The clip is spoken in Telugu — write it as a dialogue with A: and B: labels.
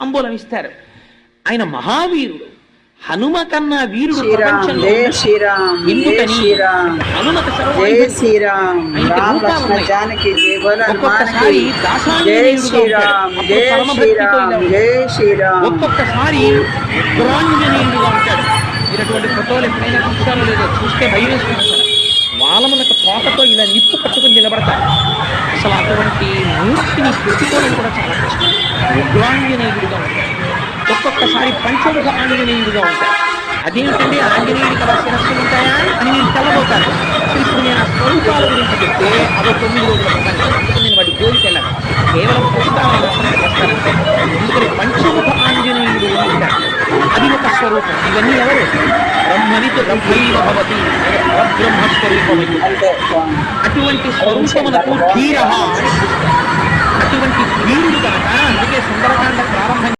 A: తాంబూలం ఇస్తారు. ఆయన మహావీరుడు. హనుమ కన్నా వీరుడు
B: శ్రీరామ్ జయ శ్రీరామ్ జయ శ్రీరామ్ జయ శ్రీరామ్ రామ లక్ష్మణ జానకి జయ బోల
A: ఒక్కొక్కసారి
B: జయ శ్రీరామ్ జయ శ్రీరామ్ జయ శ్రీరామ్.
A: ఒక్కొక్కసారి ఉగ్రాంజనేయుడుగా ఉంటాడు. ఇటువంటి ఫోటోలు ఎప్పుడైనా చూస్తారో లేదో, చూస్తే భయం వేసుకుంటారు. వాళ్ళమునకు తోటతో ఇలా నిప్పు పట్టుకుని నిలబడతారు. అసలు అటువంటి మూర్తిని పెట్టుకోవడం కూడా చాలా కష్టం. ఉగ్రాంజనేయుడుగా ఉంటాడు. ఒక్కొక్కసారి పంచముఖ ఆంజనేయుడుగా ఉంటాడు. అదేంటంటే ఆంజనేయుడికి అలా శిరస్సులు ఉంటాయా అని నేను తెల్లబోతాను. ఇప్పుడు నేను ఆ స్వరూపాల గురించి చెప్తే అదో 9 రోజుల ప్రసంగం. నేను వాటి జోలికి వెళ్ళాను. కేవలం ప్రస్తావన చేస్తానంటే, ఎందుకని పంచముఖ ఆంజనేయుడు ఉంటాడు. అది ఒక స్వరూపం. ఇవన్నీ ఎవరు? బ్రహ్మవిత్ బ్రహ్మైవ భవతి, పరబ్రహ్మస్వరూపం. అటువంటి స్వరూపములకు ధీర అని అటువంటి ధీరుడు కనుక అందుకే సుందరకాండ ప్రారంభం